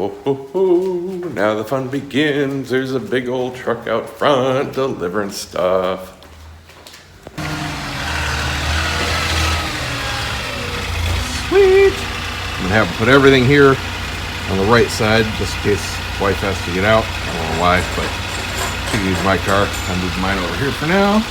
Oh, ho, ho, now the fun begins. There's a big old truck out front delivering stuff. Sweet! I'm gonna have to put everything here on the right side just in case wife has to get out. I don't know why, but I can use my car. I'll move mine over here for now.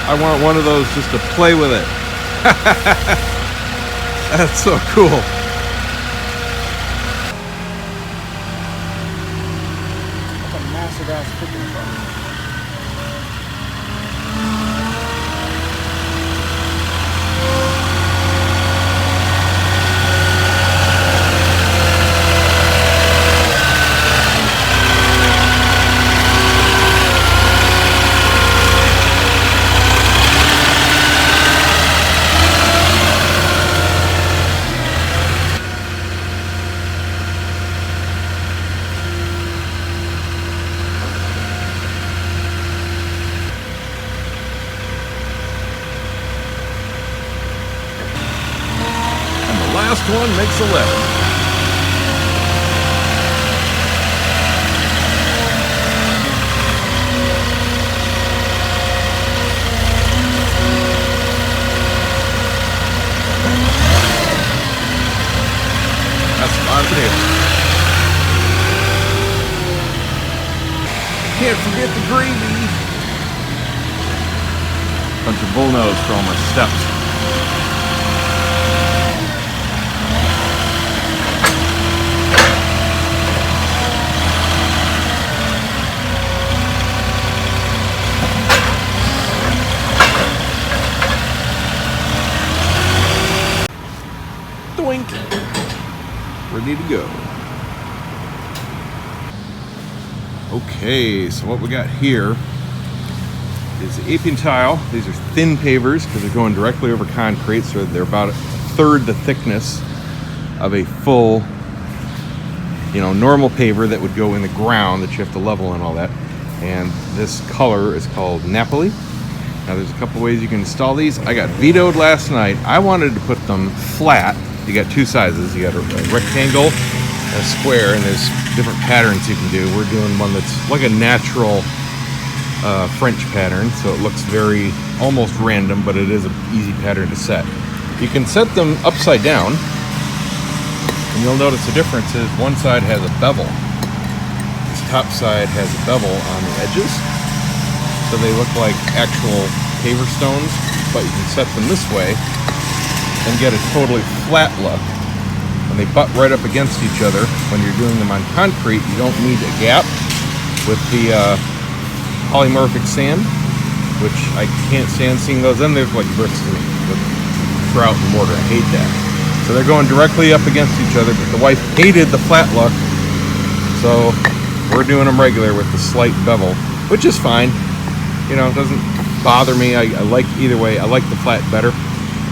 I want one of those just to play with it. That's so cool. That's a massive ass picking truck. Last one makes 11. That's a lot of potatoes. Can't forget the gravy. Bunch of bullnose for all my steps. Ready to go. Okay, so what we got here is apron tile. These are thin pavers because they're going directly over concrete, so they're about a third the thickness of a full, normal paver that would go in the ground that you have to level and all that. And this color is called Napoli. Now there's a couple ways you can install these. I got vetoed last night. I wanted to put them flat. You got two sizes. You got a rectangle and a square, and there's different patterns you can do. We're doing one that's like a natural French pattern, so it looks very almost random, but it is an easy pattern to set. You can set them upside down, and you'll notice the difference is one side has a bevel. This top side has a bevel on the edges, so they look like actual paver stones, but you can set them this way and get a totally flat look. When they butt right up against each other, when you're doing them on concrete, you don't need a gap with the polymorphic sand, which I can't stand seeing those. Then there's like bricks to me with grout and mortar. I hate that. So they're going directly up against each other, but the wife hated the flat look, so we're doing them regular with the slight bevel, which is fine. It doesn't bother me. I like either way. I like the flat better.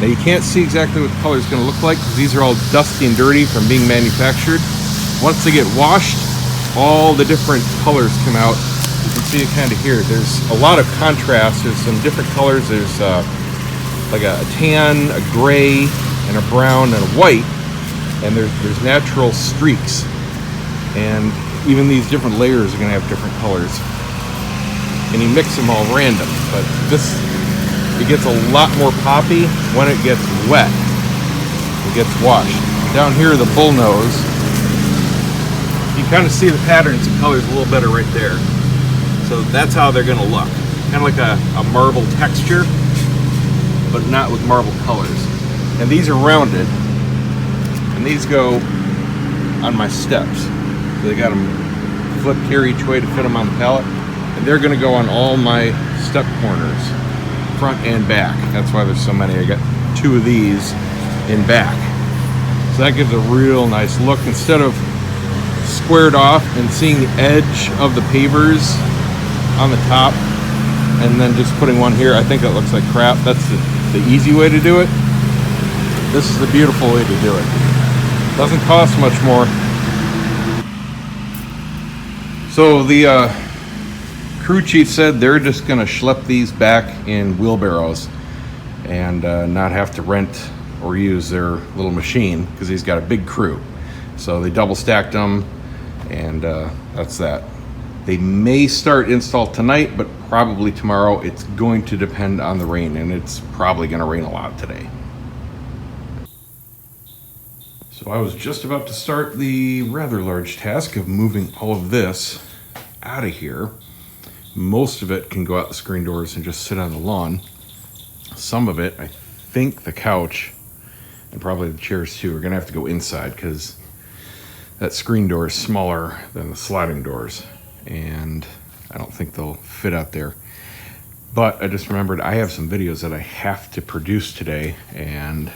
Now you can't see exactly what the color is going to look like because these are all dusty and dirty from being manufactured. Once they get washed, all the different colors come out. You can see it kind of here. There's a lot of contrast. There's some different colors. There's like a tan, a gray, and a brown, and a white. And there's natural streaks. And even these different layers are going to have different colors. And you mix them all random. But it gets a lot more poppy when it gets wet. It gets washed. Down here, the bullnose, you kind of see the patterns and colors a little better right there. So that's how they're going to look. Kind of like a marble texture, but not with marble colors. And these are rounded, and these go on my steps. So they got them flipped here each way to fit them on the pallet. And they're going to go on all my step corners, front and back. That's why there's so many. I got two of these in back. So that gives a real nice look instead of squared off and seeing the edge of the pavers on the top and then just putting one here. I think that looks like crap. That's the easy way to do it. This is the beautiful way to do it. Doesn't cost much more. So the crew chief said they're just gonna schlep these back in wheelbarrows and not have to rent or use their little machine because he's got a big crew. So they double stacked them, and that's that. They may start install tonight, but probably tomorrow. It's going to depend on the rain, and it's probably gonna rain a lot today. So I was just about to start the rather large task of moving all of this out of here. Most of it can go out the screen doors and just sit on the lawn. Some of it, I think the couch and probably the chairs too, are gonna have to go inside because that screen door is smaller than the sliding doors and I don't think they'll fit out there. But I just remembered I have some videos that I have to produce today, and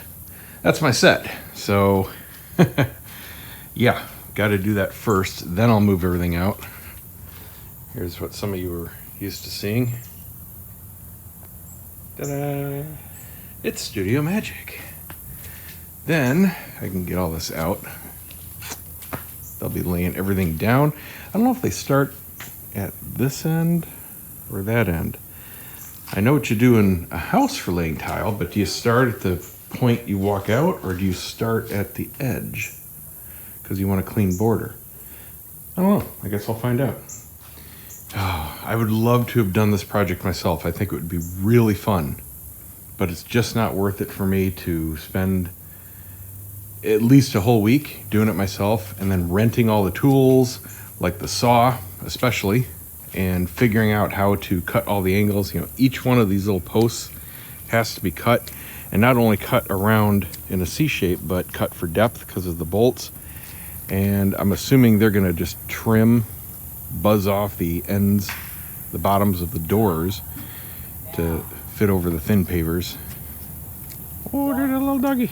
that's my set. So yeah, got to do that first, then I'll move everything out. Here's what some of you were used to seeing. Ta-da! It's Studio Magic. Then I can get all this out. They'll be laying everything down. I don't know if they start at this end or that end. I know what you do in a house for laying tile, but do you start at the point you walk out, or do you start at the edge because you want a clean border? I don't know. I guess I'll find out. Oh, I would love to have done this project myself. I think it would be really fun, but it's just not worth it for me to spend at least a whole week doing it myself and then renting all the tools, like the saw especially, and figuring out how to cut all the angles. You know, each one of these little posts has to be cut, and not only cut around in a C shape, but cut for depth because of the bolts. And I'm assuming they're gonna just trim, buzz off the ends, the bottoms of the doors to fit over the thin pavers. Oh, there's a little doggy.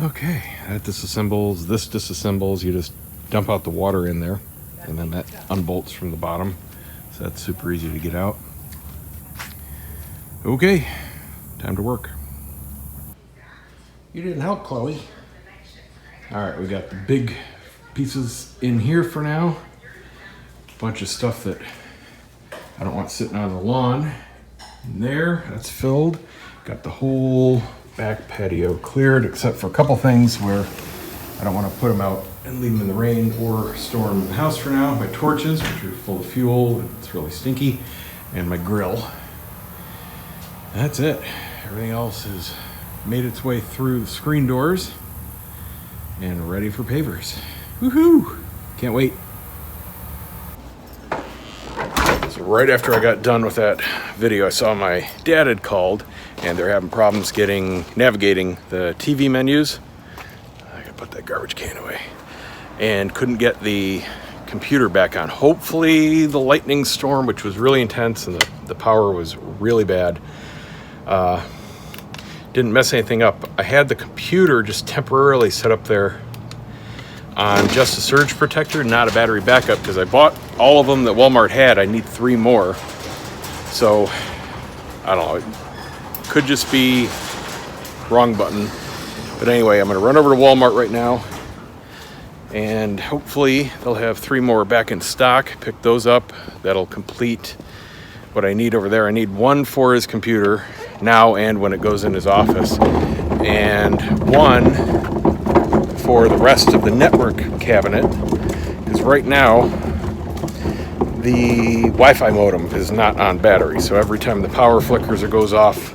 Okay, that disassembles, this disassembles. You just dump out the water in there, and then that unbolts from the bottom. So that's super easy to get out. Okay, time to work. You didn't help, Chloe. All right, we got the big pieces in here for now. A bunch of stuff that I don't want sitting on the lawn. In there, that's filled. Got the whole back patio cleared, except for a couple things where I don't want to put them out and leave them in the rain or store them in the house for now. My torches, which are full of fuel, and it's really stinky, and my grill. That's it. Everything else has made its way through the screen doors and ready for pavers. Woohoo! Can't wait. So right after I got done with that video, I saw my dad had called and they're having problems navigating the TV menus. I gotta put that garbage can away. And couldn't get the computer back on. Hopefully the lightning storm, which was really intense and the power was really bad, didn't mess anything up. I had the computer just temporarily set up there on just a surge protector, not a battery backup, because I bought all of them that Walmart had. I need 3 more. So, I don't know. It could just be wrong button. But anyway, I'm going to run over to Walmart right now, and hopefully they'll have 3 more back in stock. Pick those up. That'll complete what I need over there. I need 1 for his computer now and when it goes in his office, and 1 for the rest of the network cabinet, because right now the Wi-Fi modem is not on battery, so every time the power flickers or goes off,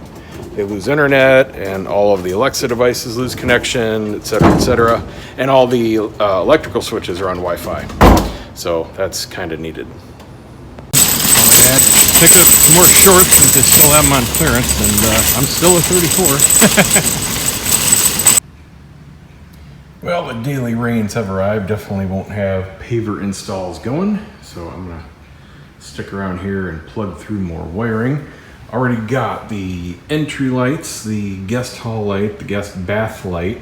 they lose internet, and all of the Alexa devices lose connection, etc., and all the electrical switches are on Wi-Fi, so that's kind of needed. I had to pick up some more shorts since they still have them on clearance, and I'm still a 34. Well, the daily rains have arrived. Definitely won't have paver installs going, so I'm gonna stick around here and plug through more wiring. Already got the entry lights, the guest hall light, the guest bath light.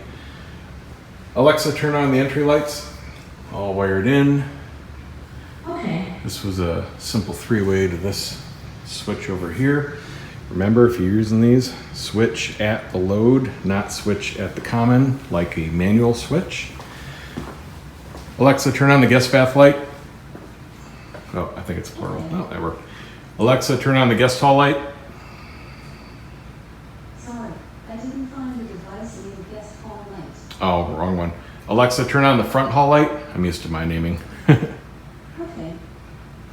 Alexa, turn on the entry lights. All wired in. Okay. This was a simple 3-way to this switch over here. Remember, if you're using these, switch at the load, not switch at the common, like a manual switch. Alexa, turn on the guest bath light. Oh, I think it's plural. No, that worked. Alexa, turn on the guest hall light. Sorry, I didn't find the device in your guest hall light. Oh, wrong one. Alexa, turn on the front hall light. I'm used to my naming. Okay.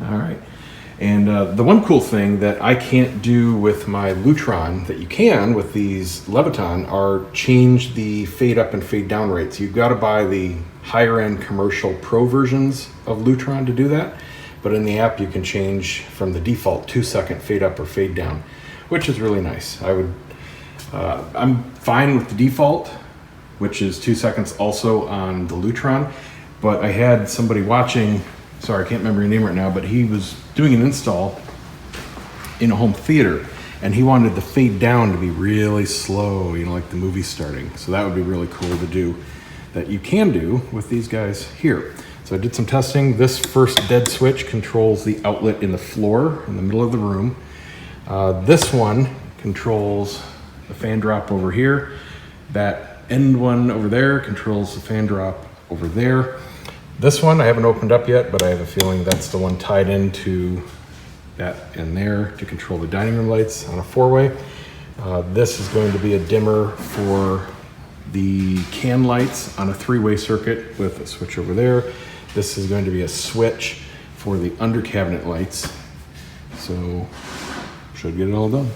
All right. And the one cool thing that I can't do with my Lutron that you can with these Leviton are change the fade up and fade down rates. You've got to buy the higher end commercial pro versions of Lutron to do that. But in the app, you can change from the default 2-second fade up or fade down, which is really nice. I'm fine with the default, which is 2 seconds also on the Lutron. But I had somebody watching, sorry, I can't remember your name right now, but he was doing an install in a home theater and he wanted the fade down to be really slow, you know, like the movie starting. So that would be really cool to do, that you can do with these guys here. So I did some testing. This first dead switch controls the outlet in the floor in the middle of the room. This one controls the fan drop over here. That end one over there controls the fan drop over there. This one I haven't opened up yet, but I have a feeling that's the one tied into that in there to control the dining room lights on a 4-way. This is going to be a dimmer for the can lights on a 3-way circuit with a switch over there. This is going to be a switch for the under cabinet lights. So should get it all done.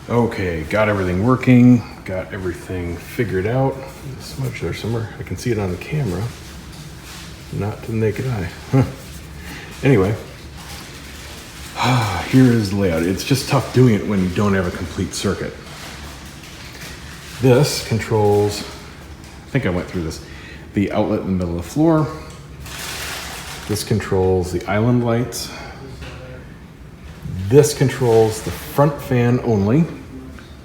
Okay, got everything working, got everything figured out. There's a smudge there somewhere. I can see it on the camera, not to the naked eye. Anyway, here is the layout. It's just tough doing it when you don't have a complete circuit. This controls, I think I went through this, the outlet in the middle of the floor. This controls the island lights. This controls the front fan only,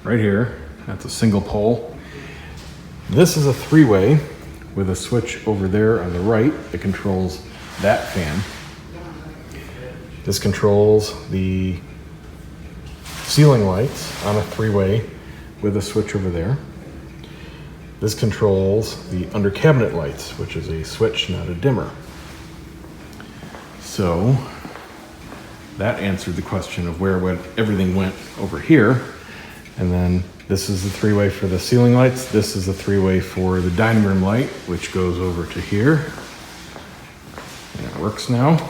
right here. That's a single pole. This is a 3-way with a switch over there on the right that controls that fan. This controls the ceiling lights on a 3-way with a switch over there. This controls the under cabinet lights, which is a switch, not a dimmer. So that answered the question of where everything went over here. And then this is the 3-way for the ceiling lights. This is the 3-way for the dining room light, which goes over to here. And it works now.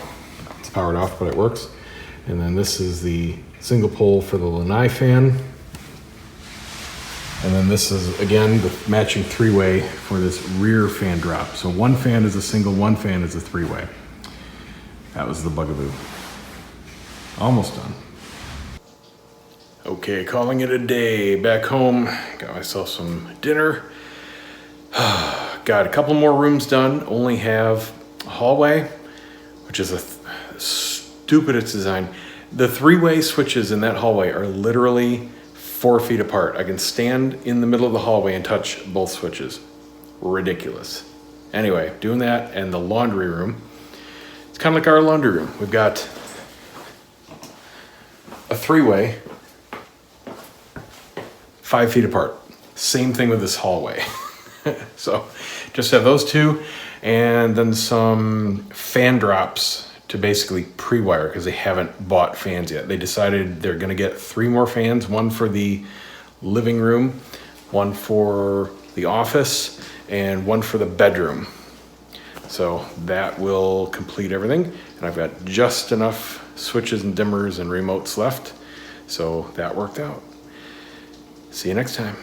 It's powered off, but it works. And then this is the single pole for the lanai fan. And then this is, again, the matching 3-way for this rear fan drop. So one fan is a single, one fan is a 3-way. That was the bugaboo. Almost done. Okay, calling it a day. Back home, got myself some dinner. Got a couple more rooms done. Only have a hallway, which is stupidest design. The 3-way switches in that hallway are literally 4 feet apart. I can stand in the middle of the hallway and touch both switches. Ridiculous. Anyway, doing that, and the laundry room. It's kind of like our laundry room. We've got a 3-way, 5 feet apart. Same thing with this hallway. So just have those two, and then some fan drops to basically pre-wire because they haven't bought fans yet. They decided they're gonna get 3 more fans, one for the living room, one for the office, and one for the bedroom. So that will complete everything. And I've got just enough switches and dimmers and remotes left. So that worked out. See you next time.